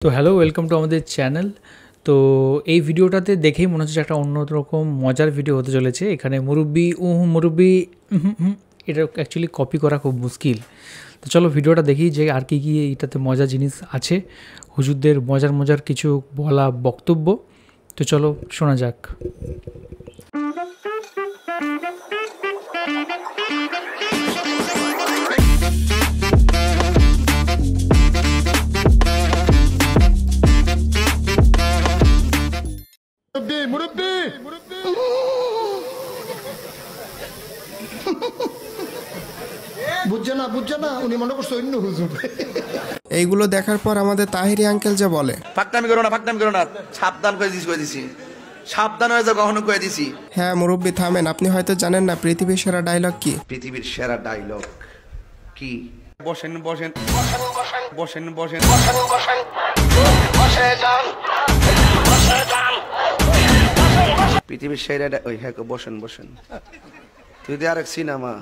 তো hello, welcome to আমাদের channel. তো এই ভিডিওটাতে দেখেই মনে হচ্ছে একটা অন্যরকম মজার ভিডিও হতে চলেছে। এখানে মুরব্বি মুরব্বি এটা অ্যাকচুয়ালি কপি করা খুব মুশকিল। তো চলো ভিডিওটা দেখি যে আর কি কি এটাতে মজার জিনিস আছে, হুজুরদের মজার মজার কিছু বলা বক্তব্য। তো চলো শোনা যাক। বুঝছে না উনি মনে করছে অন্য হুজুর। এইগুলো দেখার পর আমাদের তাহিরি আঙ্কেল যে বলে, ফাকনামি করো না, সাবধান করে দিছি, সাবধান হয়ে যাও, কখনো করে দিছি। হ্যাঁ মুরব্বি থামেন, আপনি হয়তো জানেন না পৃথিবীর সেরা ডায়লগ কি। পৃথিবীর সেরা ডায়লগ কি? বসেন বসেন বসেন বসেন পৃথিবীর সেরা ওই হ্যাঁ বসেন বসেন। তুই দিয়ে আরেক সিনেমা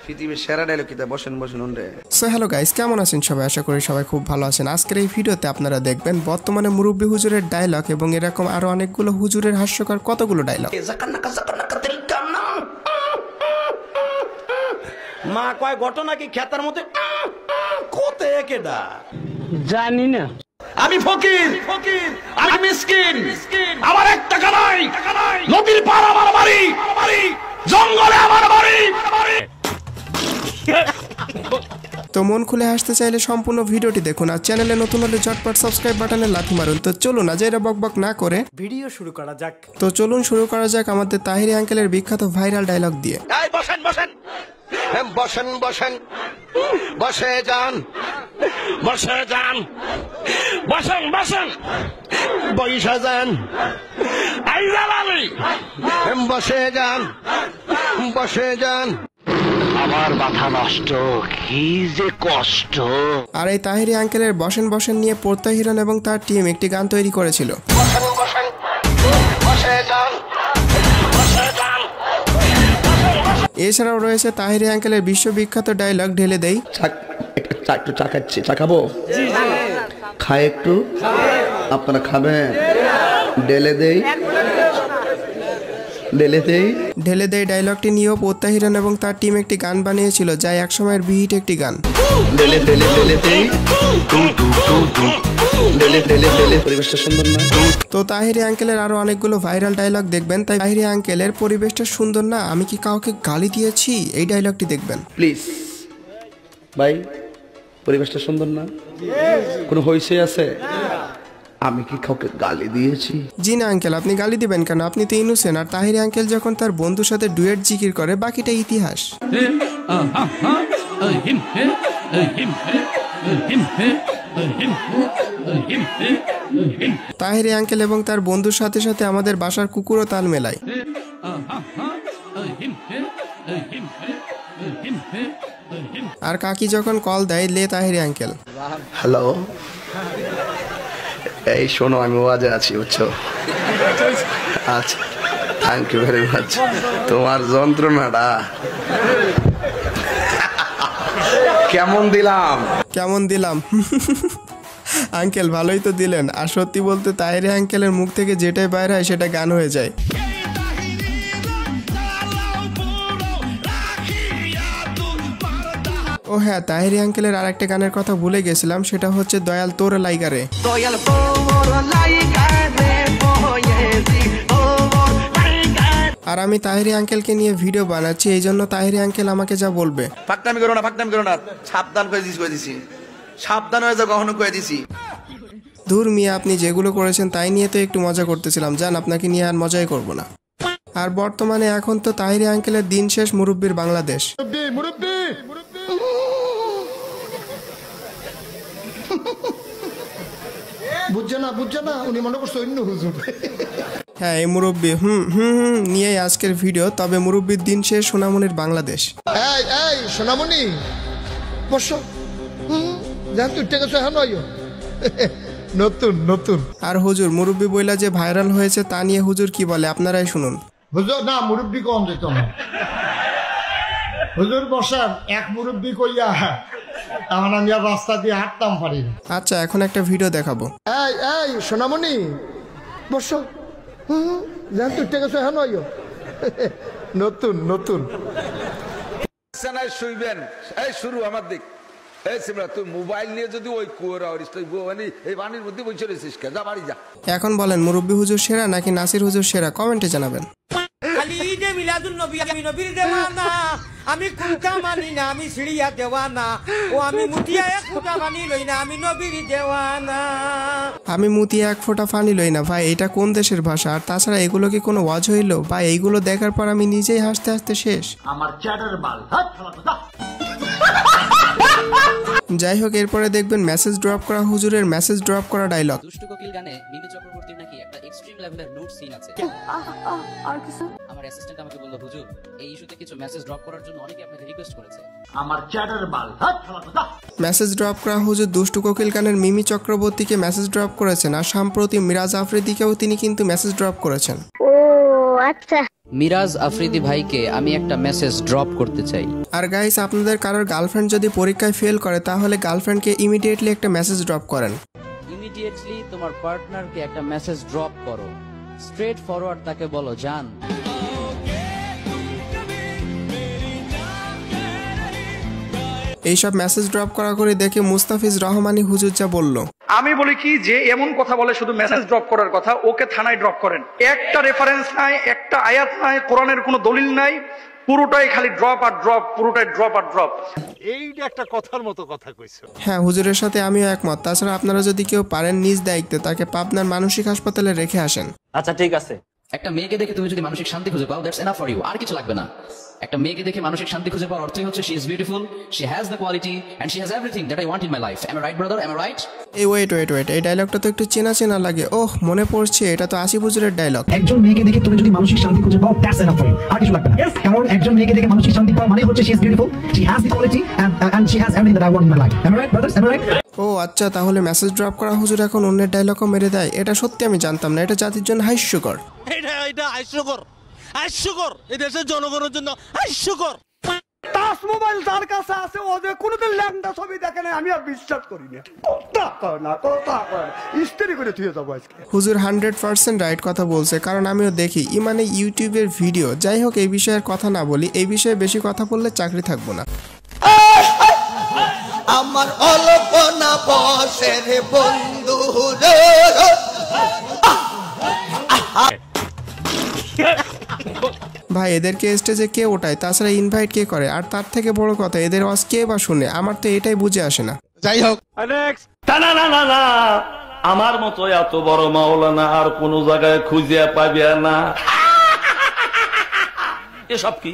পৃথিবীর সেরা ডায়লগ কি? বসেন বসেন রে। সো হ্যালো গাইস, কেমন আছেন সবাই? আশা করি সবাই খুব ভালো আছেন। আজকের এই ভিডিওতে আপনারা দেখবেন বর্তমানে মুরব্বি হুজুরের ডায়লগ এবং এরকম আরো অনেকগুলো হুজুরের হাস্যকর কতগুলো ডায়লগ। মা কয় ঘটনা কি খেতার মধ্যে কোথায় কেডা জানি না। আমি ফকির, আমি মিসকিন, আমার এক টাকা নাই, নদীর পার আমার বাড়ি, জঙ্গলে আমার বাড়ি। তো মন খুলে হাসতে চাইলে সম্পূর্ণ ভিডিওটি দেখুন, আর চ্যানেলে নতুন হলে ঝটপট সাবস্ক্রাইব বাটনে লাথি মারুন। তো চলুন আজ এরা বকবক না করে ভিডিও শুরু করা যাক। তো চলুন শুরু করা যাক আমাদের তাহিরি আঙ্কেলের বিখ্যাত ভাইরাল ডায়লগ দিয়ে। বসেন বসেন বসেন বসেন বসে যান, বসে যান, বসেন বসেন বসে যান, বসে যান, বসে যান। আমার মাথা নষ্ট, কি যে কষ্ট। আর এই তাহিরি আঙ্কেলের বসেন বসেন নিয়ে পোর্তা হিরণ এবং তার টিম একটি গান তৈরি করেছিল। বসেন বসেন বসে যান, বসে যান। এছাড়াও রয়েছে তাহিরি আঙ্কেলের বিশ্ববিখ্যাত ডায়লগ ঢেলে দেই। একটু চা খাচ্ছি, চা খাবো? খায় একটু, আপনারা খাবেন? ঢেলে দেই, ঢেলে দেই। ঢেলে দেই ডায়লগটি নিয়েও পোর্তা হিরণ এবং তার টিম একটি গান বানিয়েছিল, যা একসময়ের বিহিট একটি গান। ঢেলে ঢেলে ঢেলে দেই, ঢেলে ঢেলে ঢেলে। পরিবেশটা সুন্দর না? তো তাহিরি আঙ্কেলের আরো অনেকগুলো ভাইরাল ডায়লগ দেখবেন। তাই তাহিরি আঙ্কেলের পরিবেশটা সুন্দর না, আমি কি কাউকে গালি দিয়েছি, এই ডায়লগটি দেখবেন প্লিজ। ভাই পরিবেশটা সুন্দর না? কোনো হইছে আছে? আমি কি কাউকে গালি দিয়েছি? জি না আঙ্কেল, আপনি গালি দিবেন কেন? আপনি তো ইনোসেন্ট। আর তাহিরি আঙ্কেল যখন তার বন্ধুর সাথে ডুয়েট জিকির করে, বাকিটা ইতিহাস। তাহিরি আঙ্কেল এবং তার বন্ধুর সাথে সাথে আমাদের বাসার কুকুরও তাল মেলায়। আর কাকি যখন কল দেয়, লে তাহিরি আঙ্কেল। হ্যালো, এই শোনো, আমি ওয়াজে আছি, বুঝছো? আচ্ছা, থ্যাংক ইউ ভেরি মাচ। তোমার যন্ত্রণাটা কেমন দিলাম? কেমন দিলাম? আঙ্কেল ভালোই তো দিলেন। আর সত্যি বলতে তাহিরি আঙ্কেলের মুখ থেকে যেটাই বাইরে হয় সেটা গান হয়ে যায়। ও হ্যাঁ, তাহিরি আঙ্কেলের আর একটা গানের কথা ভুলে গেছিলাম, সেটা হচ্ছে দয়াল তোর লাইগারে। আর আমি তাহিরি আঙ্কেলকে নিয়ে ভিডিও বানাচ্ছি, এই জন্য তাহিরি আঙ্কেল আমাকে যা বলবে। ফাকনামি করো না, সাবধান করে দিছি, সাবধান হয়ে যাও, কখনো করে দিছি। ধুর মিয়া, আপনি যেগুলো করেছেন তাই নিয়ে তো একটু মজা করতেছিলাম, জান আপনাকে নিয়ে আর মজাই করব না। আর বর্তমানে এখন তো তাহিরি আঙ্কেলের দিন শেষ, মুরব্বির বাংলাদেশ। বুঝছে না উনি মনে করছে অন্য হুজুর। হ্যাঁ, এই মুরব্বি নিয়ে আজকের ভিডিও। তবে মুরব্বির দিন শেষ, সোনামণির বাংলাদেশ। এই সোনামণি বসো, জান তুই ঠিক আছে? হ্যাঁ নতুন নতুন। আর হুজুর মুরব্বি বইলা যে ভাইরাল হয়েছে, তা নিয়ে হুজুর কি বলে আপনারাই শুনুন। হুজুর না, মুরব্বি কম যেত না। হুজুর বসান, এক মুরব্বি কইয়া আমার আমি আর রাস্তা দিয়ে হাঁটতাম পারি না। আচ্ছা এখন একটা ভিডিও দেখাবো। এই এই সোনামণি বসো, জান তুই টেকে হ্যাঁ নয় নতুন নতুন শুইবেন। এই শুরু আমার দিক। এই সিমরা তুই মোবাইল নিয়ে যদি ওই কুয়োর মানে এই পানির মধ্যে বসে রয়েছিস কে? যা বাড়ি যা। এখন বলেন মুরব্বি হুজুর সেরা নাকি নাসির হুজুর সেরা, কমেন্টে জানাবেন। খালি ঈদে মিলাদুন নবী আমি নবীর দেওয়ানা, আমি কুলকা মানি না, আমি সিঁড়িয়া দেওয়ানা, ও আমি মুতিয়া এক ফুটা মানি লই না, আমি নবীর দেওয়ানা। আমি মুতিয়া এক ফোঁটা পানি লই না। ভাই এটা কোন দেশের ভাষা? আর তাছাড়া এগুলো কি কোনো ওয়াজ হইলো? ভাই এইগুলো দেখার পর আমি নিজেই হাসতে হাসতে শেষ। আমার চ্যাটার বাল। যাই হোক এরপরে দেখবেন মেসেজ ড্রপ করা হুজুরের মেসেজ ড্রপ করা ডায়লগ। দুষ্টু কোকিল গানে মিমি চক্রবর্তীর নাকি একটা এক্সট্রিম লেভেলের নুড সিন আছে। আর কিছু? আমার অ্যাসিস্ট্যান্ট আমাকে বলল, হুজুর এই ইস্যুতে কিছু মেসেজ ড্রপ করার জন্য অনেকে আপনাকে রিকোয়েস্ট করেছে। আমার চ্যাটার বাল। মেসেজ ড্রপ করা হুজুর দুষ্টু কোকিল গানের মিমি চক্রবর্তীকে মেসেজ ড্রপ করেছেন, আর সম্প্রতি মিরাজ আফ্রিদিকেও তিনি কিন্তু মেসেজ ড্রপ করেছেন। ও আচ্ছা। মিরাজ আফ্রিদি ভাইকে আমি একটা মেসেজ ড্রপ করতে চাই। আর গাইস আপনাদের কারোর গার্লফ্রেন্ড যদি পরীক্ষায় ফেল করে তাহলে গার্লফ্রেন্ডকে ইমিডিয়েটলি একটা মেসেজ ড্রপ করেন। ইমিডিয়েটলি তোমার পার্টনারকে একটা মেসেজ ড্রপ করো, স্ট্রেট ফরওয়ার্ড তাকে বলো, জান এইসব মেসেজ ড্রপ করা করে দেখে মুস্তাফিজ রহমানি হুজুর যা বলল। আমি বলি কি যে এমন কথা বলে শুধু মেসেজ ড্রপ করার কথা, ওকে থানায় ড্রপ করেন। একটা রেফারেন্স নাই, একটা আয়াত নাই, কোরআনের কোনো দলিল নাই, পুরোটাই খালি ড্রপ আর ড্রপ, পুরোটাই ড্রপ আর ড্রপ। এইটা একটা কথার মতো কথা কইছো। হ্যাঁ হুজুরের সাথে আমিও একমত। তাছাড়া আপনারা যদি কেউ পারেন নিজ দায়িত্বে তাকে পাবনার মানসিক হাসপাতালে রেখে আসেন। আচ্ছা ঠিক আছে। একটা মেয়েকে দেখে তুমি যদি মানসিক শান্তি খুঁজে পাও, দ্যাটস এনাফ ফর ইউ, আর কিছু লাগবে না। একটা মেয়েকে দেখে মানসিক শান্তি খুঁজে পাওয়ার অর্থই হচ্ছে she is beautiful, she has the quality and she has everything that I want in my life. Am I right brother? Am I right? এই ওয়েট, এই ডায়লগটা তো একটু চেনা চেনা লাগে। ওহ মনে পড়ছে, এটা তো আসিফ হুজুরের ডায়লগ। একজন মেয়েকে দেখে তুমি যদি মানসিক শান্তি খুঁজে পাও, দ্যাটস এনাফ ফর ইউ, আর কিছু লাগবে না। কারণ একজন মেয়েকে দেখে মানসিক শান্তি পাওয়া মানে হচ্ছে she is beautiful, she has the quality and she has everything that I want in my life. Am I right brothers? Am I right? ও আচ্ছা, তাহলে মেসেজ ড্রপ করা হুজুর এখন অন্যের ডায়লগও মেরে দেয়? এটা সত্যি আমি জানতাম না। এটা জাতির জন্য হাস্যকর। এটা হাস্যকর, হাস্যকর, এই দেশের জনগণের জন্য হাস্যকর। টাচ মোবাইল যার কাছে আছে ও যে কোনোদিন ল্যাংটা ছবি দেখে না, আমি আর বিশ্বাস করি না। ইস্ত্রি করে থুয়ে যাবো আজকে। হুজুর 100% রাইট কথা বলছে, কারণ আমিও দেখি ইমানে ইউটিউবের ভিডিও। যাই হোক এই বিষয়ের কথা না বলি, এই বিষয়ে বেশি কথা বললে চাকরি থাকবো না। আমার অলপনা বসে রে বন্ধু রে। ভাই এদেরকে স্টেজে কে ওঠায়, তাছাড়া ইনভাইট কে করে, আর তার থেকে বড় কথা এদের ওয়াজ কে বা শুনে? আমার তো এটাই বুঝে আসে না। যাই হোক না আমার মতো এত বড় মাওলানা আর কোন জায়গায় খুঁজে পাবে না। এসব কি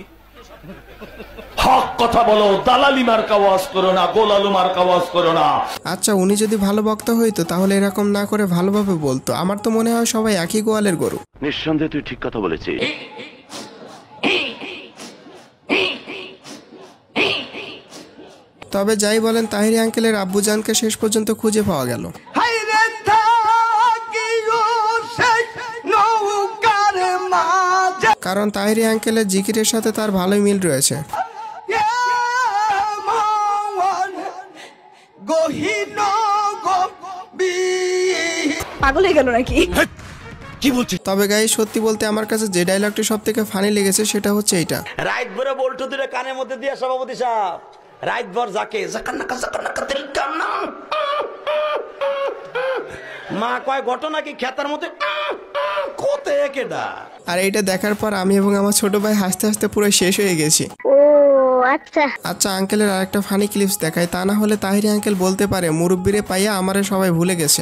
হক কথা বলো, দালালি মার্কা ওয়াজ করো না, গোলালু মার্কা ওয়াজ করো না। আচ্ছা উনি যদি ভালো বক্তা হইতো তাহলে এরকম না করে ভালোভাবে বলতো। আমার তো মনে হয় সবাই একই গোয়ালের গরু। নিঃসন্দেহে তুই ঠিক কথা বলেছিস। তবে যাই বলেন তাহিরি আঙ্কেলের আব্বুজানকে শেষ পর্যন্ত খুঁজে পাওয়া গেল। কারণ তাহিরি আঙ্কেলের জিকিরের সাথে তার ভালোই মিল রয়েছে। পাগল হয়ে গেল নাকি? কি বলছিস? তবে গাই সত্যি বলতে আমার কাছে যে ডায়লগটি সব থেকে ফানি লেগেছে সেটা হচ্ছে এইটা। রাইট ভরে বল্টু দিলে কানের মধ্যে দিয়ে সভাপতি সাহেব রাইট ভর যাকে মা কয় ঘটনা কি খেতার মধ্যে কোথায় কেডা। আর এইটা দেখার পর আমি এবং আমার ছোট ভাই হাসতে হাসতে পুরো শেষ হয়ে গেছি। ও আচ্ছা। আচ্ছা আঙ্কেলের আরেকটা ফানি ক্লিপস দেখাই, তা না হলে তাহিরি আঙ্কেল বলতে পারে মুরব্বিরে পাইয়া আমারে সবাই ভুলে গেছে।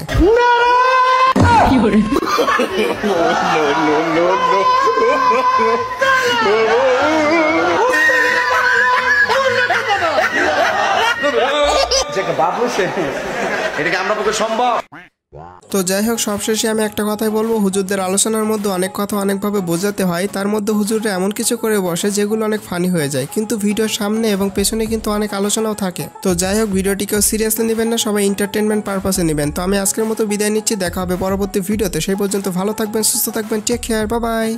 তো যাই হোক সবশেষে আমি একটা কথাই বলবো, হুজুরদের আলোচনার মধ্যে অনেক কথা অনেকভাবে বোঝাতে হয়, তার মধ্যে হুজুররা এমন কিছু করে বসে যেগুলো অনেক ফানি হয়ে যায়, কিন্তু ভিডিওর সামনে এবং পেছনে কিন্তু অনেক আলোচনাও থাকে। তো যাই হোক ভিডিওটিকেও সিরিয়াসলি নেবেন না, সবাই এন্টারটেনমেন্ট পারপাসে নেবেন। তো আমি আজকের মতো বিদায় নিচ্ছি, দেখা হবে পরবর্তী ভিডিওতে। সেই পর্যন্ত ভালো থাকবেন, সুস্থ থাকবেন, টেক কেয়ার, বাই বাই।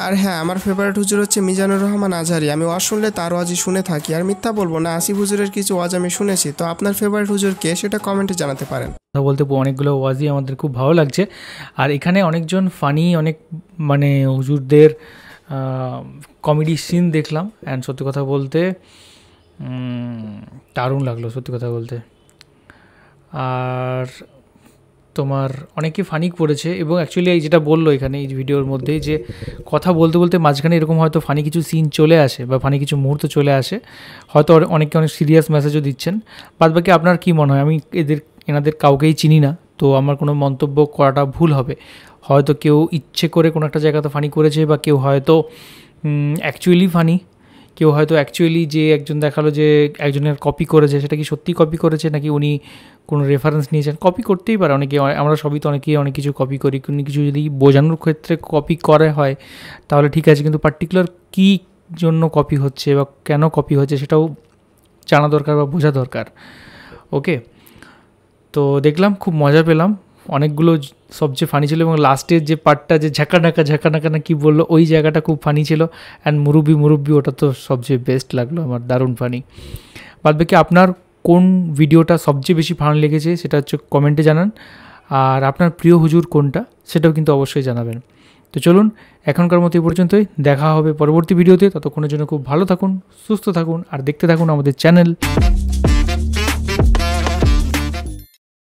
আর হ্যাঁ, আমার ফেভারিট হুজুর হচ্ছে মিজানুর রহমান আজহারি। আমি ওয়াজ শুনলে তার ওয়াজই শুনে থাকি, আর মিথ্যা বলবো না, আসিফ হুজুরের কিছু ওয়াজ আমি শুনেছি। তো আপনার ফেভারিট হুজুর কে সেটা কমেন্টে জানাতে পারেন। কথা বলতে অনেকগুলো ওয়াজই আমাদের খুব ভালো লাগছে, আর এখানে অনেকজন ফানি অনেক মানে হুজুরদের কমেডি সিন দেখলাম, অ্যান্ড সত্যি কথা বলতে দারুণ লাগলো সত্যি কথা বলতে। আর তোমার অনেকে ফানি করেছে, এবং অ্যাকচুয়ালি এই যেটা বললো এখানে এই ভিডিওর মধ্যে, যে কথা বলতে বলতে মাঝখানে এরকম হয়তো ফানি কিছু সিন চলে আসে বা ফানি কিছু মুহূর্ত চলে আসে, হয়তো অনেকে অনেক সিরিয়াস মেসেজও দিচ্ছেন। বাদ বাকি আপনার কী মনে হয়? আমি এনাদের কাউকেই চিনি না, তো আমার কোনো মন্তব্য করাটা ভুল হবে। হয়তো কেউ ইচ্ছে করে কোনো একটা জায়গাতে ফানি করেছে, বা কেউ হয়তো অ্যাকচুয়ালি ফানি, কেউ হয়তো অ্যাকচুয়ালি যে একজন দেখালো যে একজনের কপি করেছে, সেটা কি সত্যি কপি করেছে নাকি উনি কোনো রেফারেন্স নিয়েছেন। কপি করতেই পারে অনেকে, আমরা সবই তো অনেকেই অনেক কিছু কপি করি, কোনো কিছু যদি বোঝানোর ক্ষেত্রে কপি করা হয় তাহলে ঠিক আছে, কিন্তু পার্টিকুলার কী জন্য কপি হচ্ছে বা কেন কপি হচ্ছে সেটাও জানা দরকার বা বোঝা দরকার। ওকে, তো দেখলাম, খুব মজা পেলাম, অনেকগুলো সবচেয়ে ফানি ছিল, এবং লাস্টের যে পার্টটা যে ঝাঁকা না কী বললো, ওই জায়গাটা খুব ফানি ছিল। অ্যান্ড মুরব্বি ওটা তো সবচেয়ে বেস্ট লাগলো আমার, দারুণ ফানি। বাদ বাকি আপনার কোন ভিডিওটা সবচেয়ে বেশি ফানি লেগেছে সেটা হচ্ছে কমেন্টে জানান, আর আপনার প্রিয় হুজুর কোনটা সেটাও কিন্তু অবশ্যই জানাবেন। তো চলুন এখনকার মতো এই পর্যন্তই, দেখা হবে পরবর্তী ভিডিওতে। ততক্ষণের জন্য খুব ভালো থাকুন, সুস্থ থাকুন, আর দেখতে থাকুন আমাদের চ্যানেল।